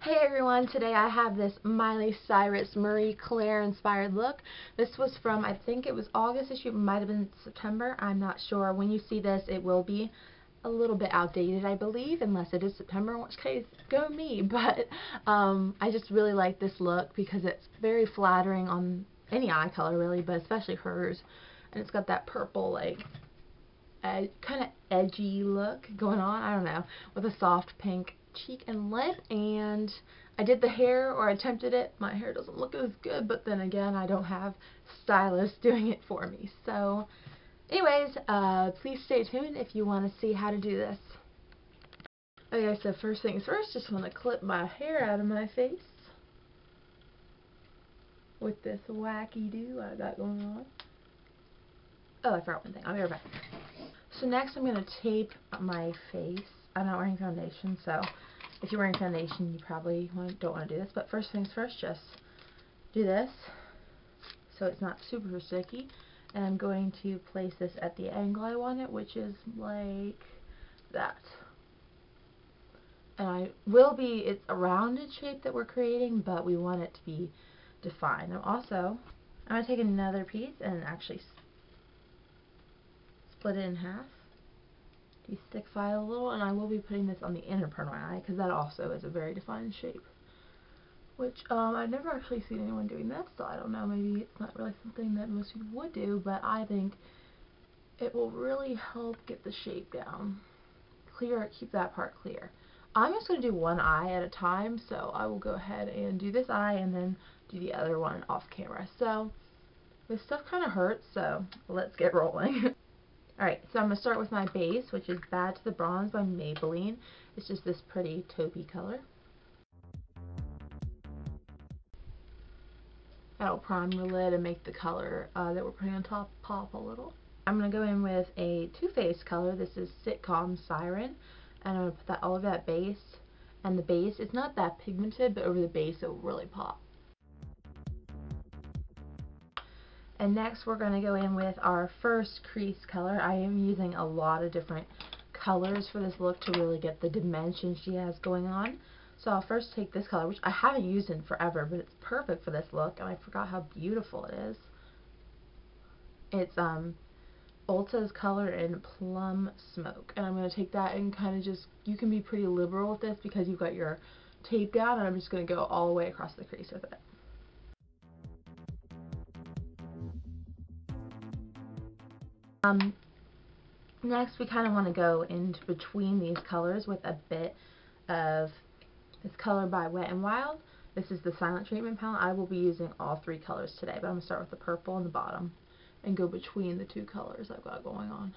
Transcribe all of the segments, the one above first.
Hey everyone, today I have this Miley Cyrus Marie Claire inspired look. This was from, I think it was August issue, it might have been September, I'm not sure. When you see this, it will be a little bit outdated, I believe, unless it is September, in which case, go me. But I just really like this look because it's very flattering on any eye color really, but especially hers. And it's got that purple, like, kind of edgy look going on, I don't know, with a soft pink cheek and lip. And I did the hair, or attempted it. My hair doesn't look as good, but then again, I don't have stylists doing it for me. So anyways, please stay tuned if you want to see how to do this. Okay, so first things first, just want to clip my hair out of my face with this wacky do I got going on. Oh, I forgot one thing. I'll be right back. So next I'm going to tape my face. I'm not wearing foundation, so if you're wearing foundation you probably don't want to do this, but first things first, just do this so it's not super sticky. And I'm going to place this at the angle I want it, which is like that. And it's a rounded shape that we're creating, but we want it to be defined. I'm going to take another piece and actually split it in half. Destickify it a little, and I will be putting this on the inner part of my eye because that also is a very defined shape. Which I've never actually seen anyone doing that, so I don't know, maybe it's not really something that most people would do, but I think it will really help get the shape down. Keep that part clear. I'm just going to do one eye at a time, so I will go ahead and do this eye and then do the other one off camera. So this stuff kind of hurts, so let's get rolling. Alright, so I'm going to start with my base, which is Bad to the Bronze by Maybelline. It's just this pretty taupey color. That'll prime your lid and make the color that we're putting on top pop a little. I'm going to go in with a Too Faced color. This is Sitcom Siren. And I'm going to put that all over that base. And the base, it's not that pigmented, but over the base it will really pop. And next we're going to go in with our first crease color. I am using a lot of different colors for this look to really get the dimension she has going on. So I'll first take this color, which I haven't used in forever, but it's perfect for this look, and I forgot how beautiful it is. It's Ulta's color in Plum Smoke. And I'm going to take that and kind of just, you can be pretty liberal with this because you've got your tape down, and I'm just going to go all the way across the crease with it. Next we kind of want to go into between these colors with a bit of this color by Wet n Wild. This is the Silent Treatment palette. I will be using all three colors today, but I'm going to start with the purple on the bottom and go between the two colors I've got going on.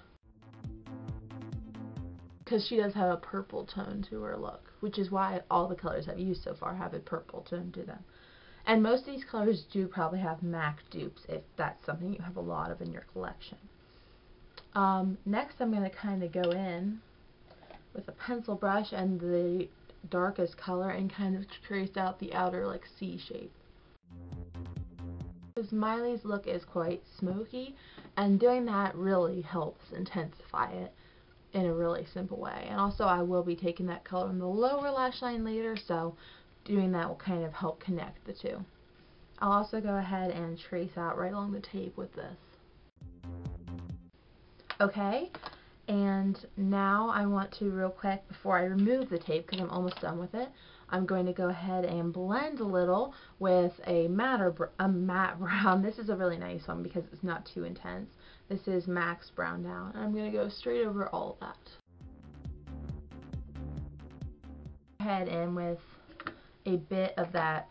Because she does have a purple tone to her look, which is why all the colors I've used so far have a purple tone to them. And most of these colors do probably have MAC dupes if that's something you have a lot of in your collection. Next I'm going to kind of go in with a pencil brush and the darkest color and kind of trace out the outer like C shape. Because Miley's look is quite smoky, and doing that really helps intensify it in a really simple way. And also I will be taking that color in the lower lash line later, so doing that will kind of help connect the two. I'll also go ahead and trace out right along the tape with this. Okay, and now I want to real quick, before I remove the tape, because I'm almost done with it, I'm going to go ahead and blend a little with a matte brown. This is a really nice one because it's not too intense. This is Max Brown Down, and I'm going to go straight over all of that. Go ahead and with a bit of that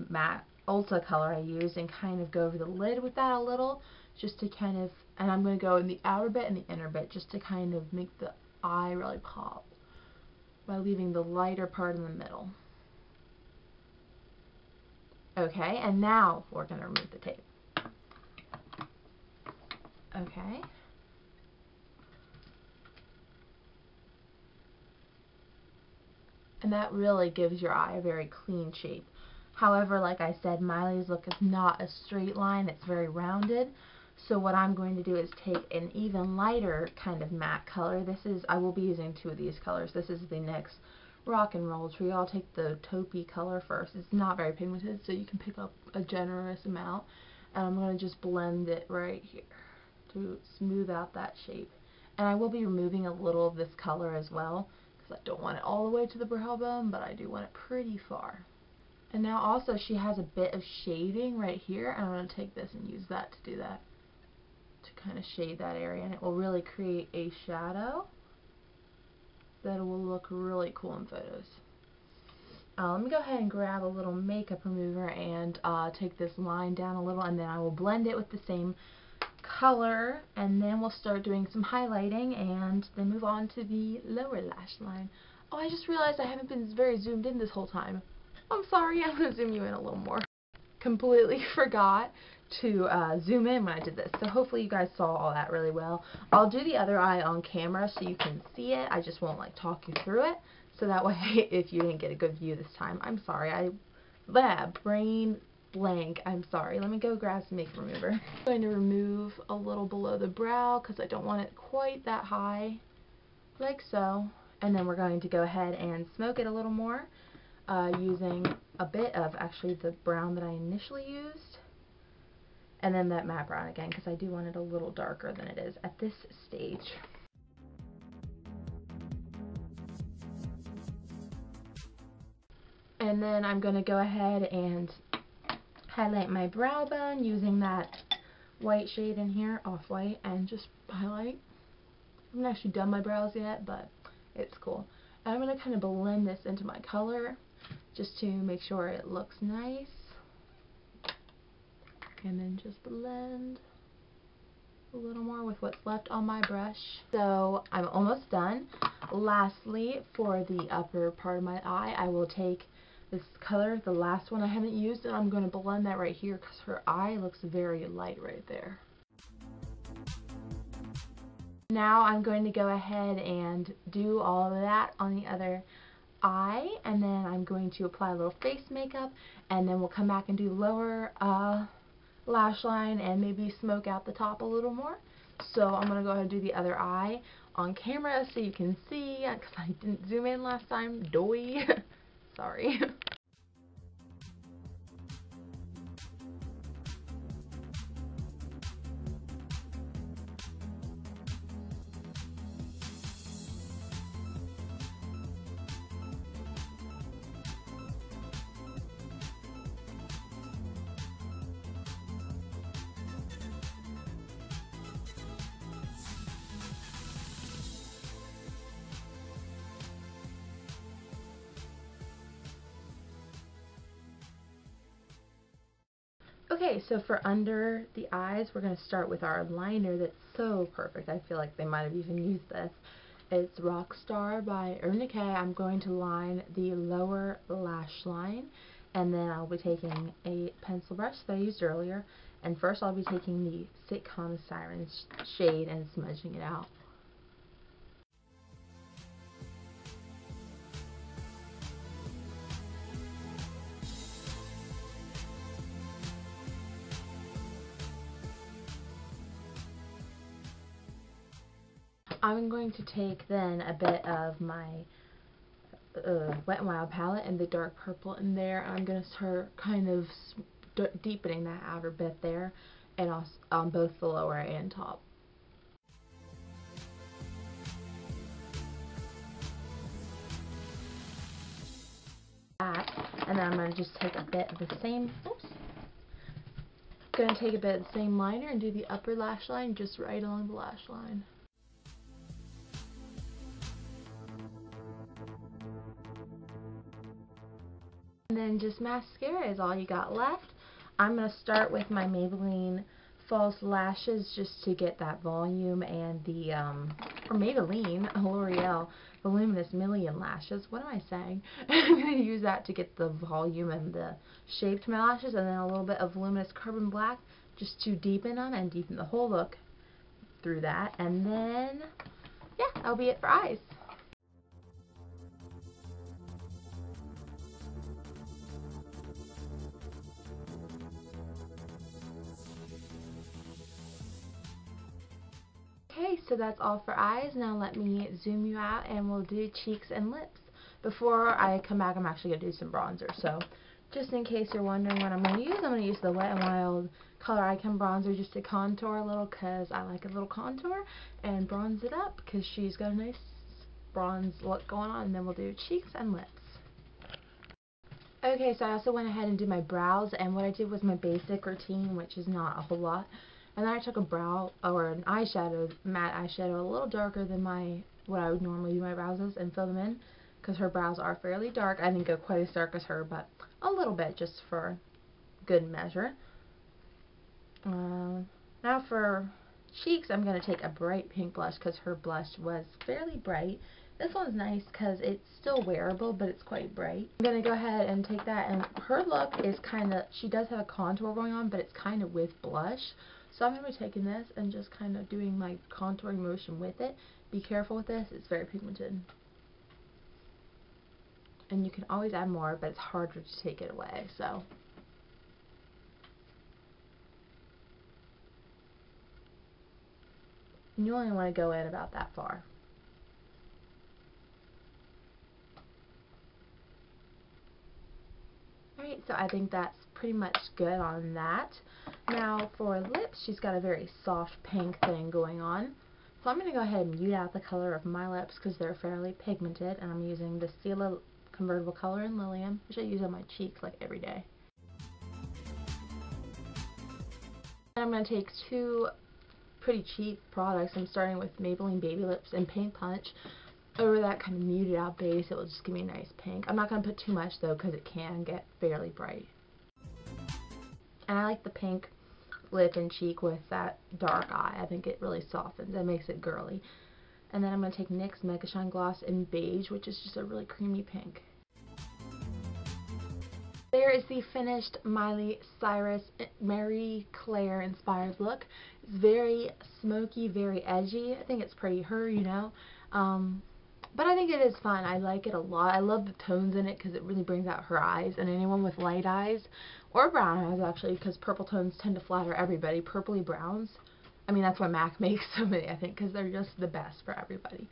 matte Ulta color I used and kind of go over the lid with that a little, just to kind of, and I'm going to go in the outer bit and the inner bit just to kind of make the eye really pop by leaving the lighter part in the middle. Okay, and now we're going to remove the tape. Okay. And that really gives your eye a very clean shape. However, like I said, Miley's look is not a straight line, it's very rounded. So what I'm going to do is take an even lighter kind of matte color. I will be using two of these colors. This is the NYX rock and roll tree. I'll take the taupey color first. It's not very pigmented, so you can pick up a generous amount. And I'm going to just blend it right here to smooth out that shape. And I will be removing a little of this color as well, because I don't want it all the way to the brow bone, but I do want it pretty far. And now also she has a bit of shading right here, and I'm going to take this and use that to do that, to kind of shade that area, and it will really create a shadow that will look really cool in photos. Let me go ahead and grab a little makeup remover and take this line down a little, and then I will blend it with the same color, and then we'll start doing some highlighting and then move on to the lower lash line. Oh, I just realized I haven't been very zoomed in this whole time. I'm sorry, I'm going to zoom you in a little more. Completely forgot to zoom in when I did this, so hopefully you guys saw all that really well. I'll do the other eye on camera so you can see it. I just won't like talk you through it, so that way if you didn't get a good view this time, I'm sorry. Brain blank. I'm sorry. Let me go grab some makeup remover. I'm going to remove a little below the brow because I don't want it quite that high, like so. And then we're going to go ahead and smoke it a little more using a bit of actually the brown that I initially used, and then that matte brown again because I do want it a little darker than it is at this stage. And then I'm going to go ahead and highlight my brow bone using that white shade in here, off-white, and just highlight. I haven't actually done my brows yet, but it's cool. And I'm going to kind of blend this into my color just to make sure it looks nice. And then just blend a little more with what's left on my brush. So I'm almost done. Lastly, for the upper part of my eye, I will take this color, the last one I haven't used, and I'm going to blend that right here because her eye looks very light right there. Now I'm going to go ahead and do all of that on the other eye, and then I'm going to apply a little face makeup, and then we'll come back and do lower lash line and maybe smoke out the top a little more. So I'm going to go ahead and do the other eye on camera so you can see, because I didn't zoom in last time. Doy. Sorry. Okay, so for under the eyes, we're going to start with our liner that's so perfect. I feel like they might have even used this. It's Rockstar by Urban Decay. I'm going to line the lower lash line, and then I'll be taking a pencil brush that I used earlier, and first I'll be taking the Sitcom Sirens shade and smudging it out. I'm going to take then a bit of my Wet n Wild palette and the dark purple in there. I'm going to start kind of deepening that outer bit there, and also on both the lower and top. And then I'm going to just take a bit of the same, going to take a bit of the same liner and do the upper lash line just right along the lash line. And then just mascara is all you got left. I'm going to start with my Maybelline False Lashes just to get that volume, and the, or Maybelline, L'Oreal Voluminous Million Lashes. What am I saying? I'm going to use that to get the volume and the shape to my lashes, and then a little bit of Voluminous Carbon Black just to deepen them and deepen the whole look through that. And then, yeah, that'll be it for eyes. Okay, so that's all for eyes. Now let me zoom you out and we'll do cheeks and lips. before I come back, I'm actually going to do some bronzer. So just in case you're wondering what I'm going to use, I'm going to use the Wet n Wild Color Icon Bronzer just to contour a little, because I like a little contour, and bronze it up because she's got a nice bronze look going on. And then we'll do cheeks and lips. Okay, so I also went ahead and did my brows, and what I did was my basic routine, which is not a whole lot. And then I took a brow, or an eyeshadow, matte eyeshadow, a little darker than what I would normally do my brows with, and fill them in, because her brows are fairly dark. I didn't go quite as dark as her, but a little bit, just for good measure. Now for cheeks, I'm going to take a bright pink blush, because her blush was fairly bright. This one's nice because it's still wearable, but it's quite bright. I'm going to go ahead and take that, and her look is kind of, she does have a contour going on, but it's kind of with blush. So I'm going to be taking this and just kind of doing my contouring motion with it. Be careful with this, it's very pigmented. And you can always add more, but it's harder to take it away, so. And you only want to go in about that far. Alright, so I think that's pretty much good on that. Now for lips, she's got a very soft pink thing going on. So I'm going to go ahead and mute out the color of my lips because they're fairly pigmented, and I'm using the Stila Convertible Color in Lilium, which I use on my cheeks like every day. And I'm going to take two pretty cheap products. I'm starting with Maybelline Baby Lips and Paint Punch. Over that kind of muted out base, it will just give me a nice pink. I'm not going to put too much though, because it can get fairly bright. And I like the pink lip and cheek with that dark eye. I think it really softens. It makes it girly. And then I'm going to take NYX Mega Shine Gloss in Beige, which is just a really creamy pink. There is the finished Miley Cyrus Marie Claire inspired look. It's very smoky, very edgy. I think it's pretty her, you know. But I think it is fun. I like it a lot. I love the tones in it because it really brings out her eyes. And anyone with light eyes, or brown eyes actually, because purple tones tend to flatter everybody. Purpley browns. I mean, that's why MAC makes so many, I think, because they're just the best for everybody.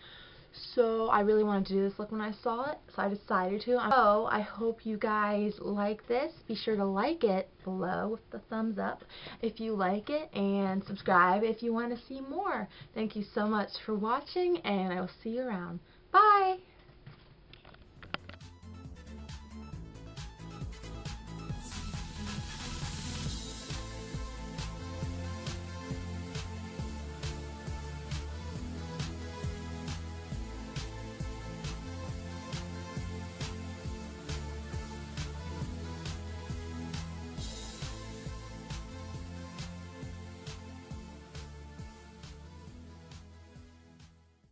So I really wanted to do this look when I saw it, so I decided to. So I hope you guys like this. Be sure to like it below with the thumbs up if you like it, and subscribe if you want to see more. Thank you so much for watching, and I will see you around. Bye!